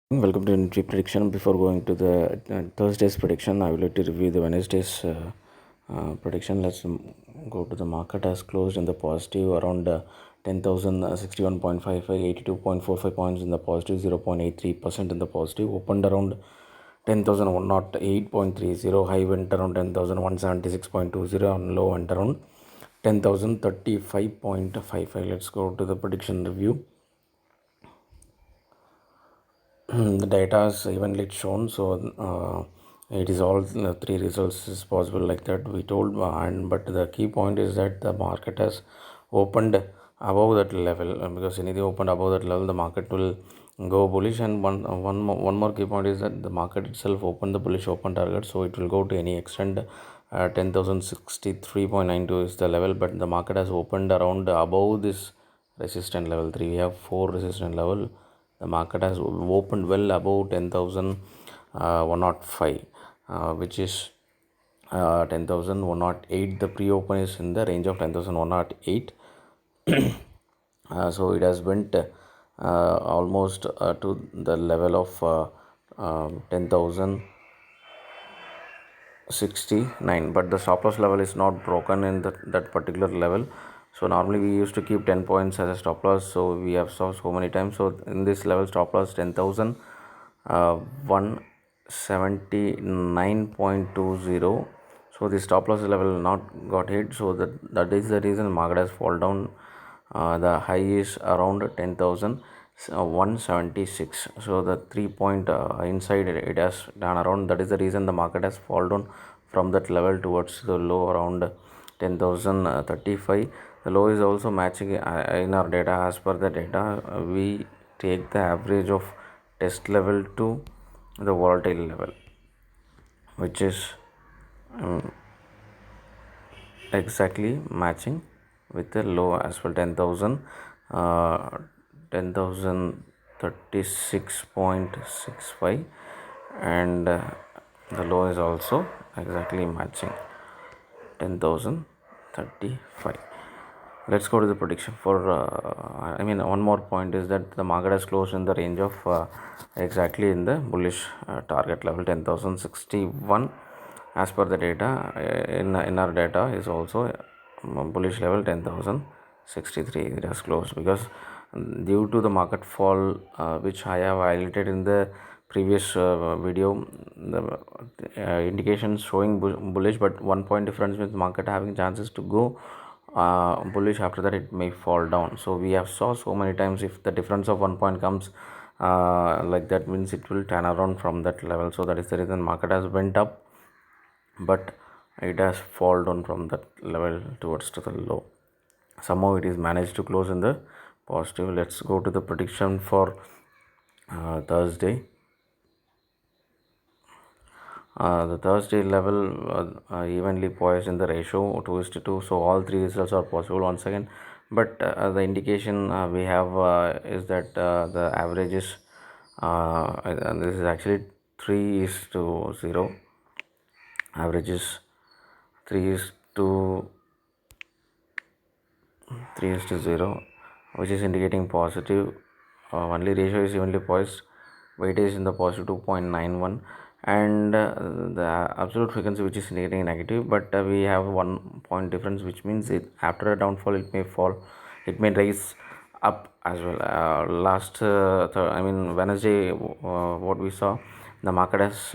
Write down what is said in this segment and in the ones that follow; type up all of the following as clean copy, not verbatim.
Welcome to Entry Prediction. Before going to the Thursday's prediction, I would like to review the Wednesday's prediction. Let's go to the market has closed in the positive around 10,061.55, 82.45 points in the positive, 0.83% in the positive. Opened around 10,108.30, high went around 10,176.20, and low went around 10,035.55. Let's go to the prediction review. The data is evenly shown, so it is all three results is possible like that we told, and but the key point is that the market has opened above that level, because anything opened above that level the market will go bullish. And one more key point is that the market itself opened the bullish open target, so it will go to any extent. 10,063.92 is the level, but the market has opened around above this resistance level 3. We have 4 resistance level. The market has opened well above 10,105, which is 10,108. The pre-open is in the range of 10,108. So it has went almost to the level of 10,069, but the stop loss level is not broken in that particular level. So normally we used to keep 10 points as a stop loss, so we have saw so many times. So in this level stop loss 10,179.20. so the stop loss level not got hit, so that is the reason market has fall down. The high is around 10,176, so the 3 point inside it has done around. That is the reason the market has fallen down from that level towards the low around 10,035. The low is also matching in our data. As per the data, we take the average of test level to the volatile level, which is um, exactly matching with the low as well. 10,036.65, and the low is also exactly matching 10,035. Let's go to the prediction for one more point is that the market has closed in the range of exactly in the bullish target level 10,061. As per the data, in our data is also bullish level 10,063. It has closed because due to the market fall, which I have highlighted in the previous video, the indications showing bullish, but 1 point difference with market having chances to go bullish. After that it may fall down. So we have saw so many times, if the difference of 1 point comes like that, means it will turn around from that level. So that is the reason market has went up, but it has fallen down from that level towards to the low. Somehow it is managed to close in the positive. Let's go to the prediction for Thursday. The Thursday level evenly poised in the ratio 2:2, so all three results are possible once again. But the indication we have is that the average is and this is actually 3:0. Average is 3 is to 3:0, which is indicating positive. Only ratio is evenly poised. Weightage in the positive 2.91, and the absolute frequency which is indicating negative. But we have 1 point difference, which means it after a downfall it may fall, it may rise up as well. Wednesday, what we saw, the market has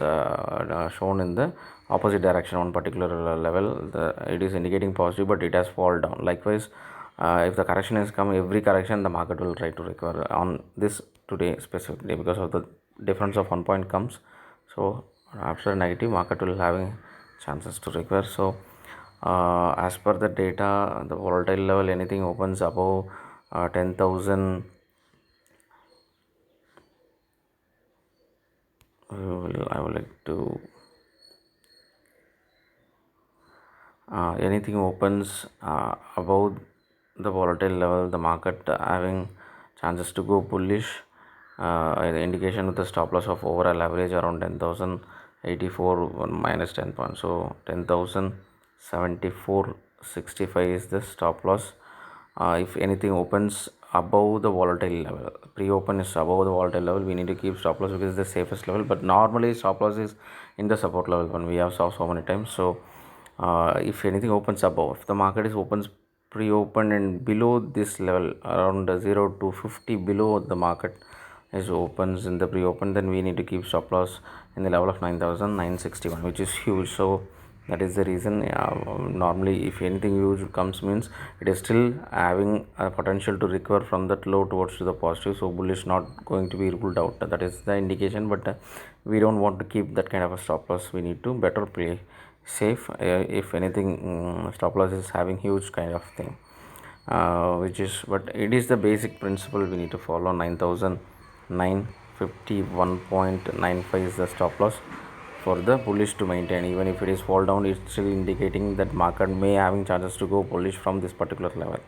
shown in the opposite direction on particular level. It is indicating positive, but it has fallen down. Likewise, if the correction has come, every correction the market will try to recover on this today specifically, because of the difference of 1 point comes. So after negative, market will having chances to recover. So as per the data, the volatile level, anything opens above 10,000, I would like to anything opens above the volatile level, the market having chances to go bullish. The indication with the stop loss of overall average around 10,084 minus 10 points, so 10,074.65 is the stop loss. If anything opens above the volatile level, pre-open is above the volatile level, we need to keep stop loss because it's the safest level. But normally stop loss is in the support level when we have saw so many times. So if anything opens above, if the market is opens pre-open and below this level around 0 to 50 below the market is opens in the pre-open, then we need to keep stop loss in the level of 9,961, which is huge. So that is the reason. Normally if anything huge comes means it is still having a potential to recover from that low towards to the positive, so bullish not going to be ruled out. That is the indication, but we don't want to keep that kind of a stop loss. We need to better play safe. If anything, stop loss is having huge kind of thing, which is, but it is the basic principle we need to follow. 9,951.95 is the stop loss for the bullish to maintain. Even if it is fall down, it's still indicating that market may having chances to go bullish from this particular level,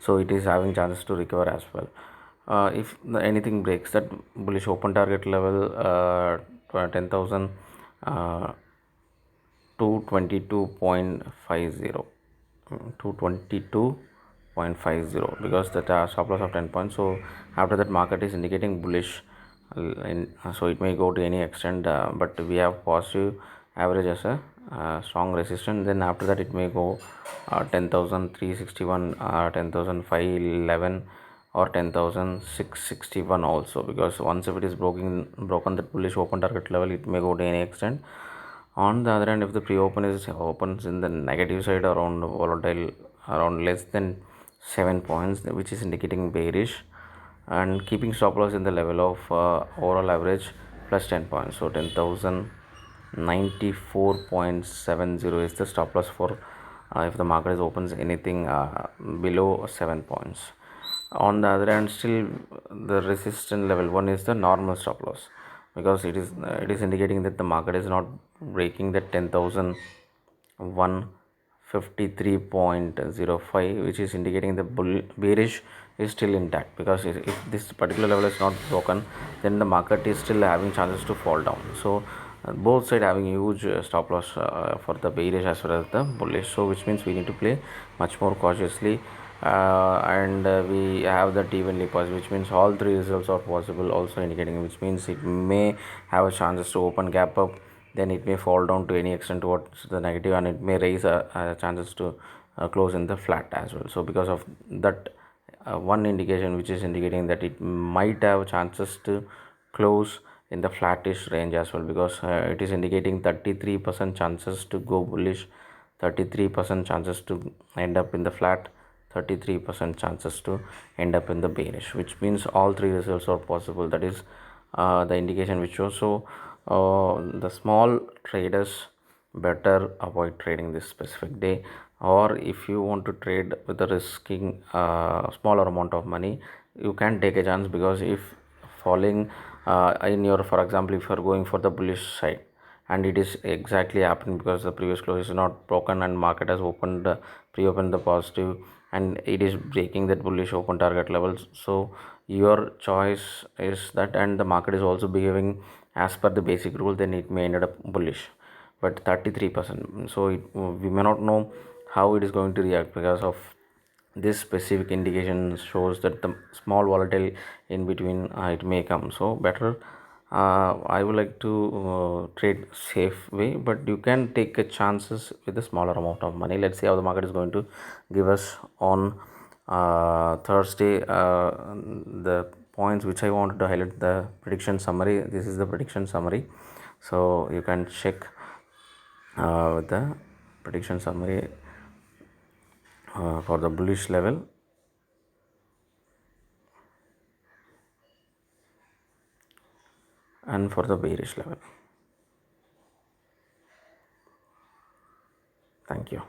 so it is having chances to recover as well. If anything breaks that bullish open target level, 10,000 222.50, 222.50, because that stop loss of 10 points. So after that market is indicating bullish, so it may go to any extent, but we have positive average as a strong resistance. Then after that it may go 10,361, 10,511 or 10,661 also, because once if it is broken that bullish open target level, it may go to any extent. On the other hand, if the pre-open is opens in the negative side around volatile around less than 7 points, which is indicating bearish, and keeping stop loss in the level of overall average plus 10 points, so 10,094.70 is the stop loss for if the market is opens anything below 7 points. On the other hand, still the resistance level 1 is the normal stop loss, because it is indicating that the market is not breaking the 10,153.05, which is indicating the bearish is still intact, because if this particular level is not broken, then the market is still having chances to fall down. So both side having huge stop loss for the bearish as well as the bullish, so which means we need to play much more cautiously. And we have that evenly positive, which means all three results are possible, also indicating, which means it may have a chances to open gap up, then it may fall down to any extent towards the negative, and it may raise a chances to close in the flat as well. So because of that one indication, which is indicating that it might have chances to close in the flattish range as well, because it is indicating 33% chances to go bullish, 33% chances to end up in the flat, 33% chances to end up in the bearish, which means all three results are possible. That is the indication which shows. So the small traders better avoid trading this specific day, or if you want to trade with a risking smaller amount of money, you can take a chance, because if falling in your, for example, if you are going for the bullish side and it is exactly happening because the previous close is not broken and market has opened pre-opened the positive, and it is breaking that bullish open target levels, so your choice is that, and the market is also behaving as per the basic rule, then it may end up bullish, but 33%, so we may not know how it is going to react, because of this specific indication shows that the small volatile in between it may come. So better, I would like to trade safe way, but you can take a chances with a smaller amount of money. Let's see how the market is going to give us on Thursday. The points which I wanted to highlight, the prediction summary, this is the prediction summary, so you can check with the prediction summary for the bullish level and for the bearish level. Thank you.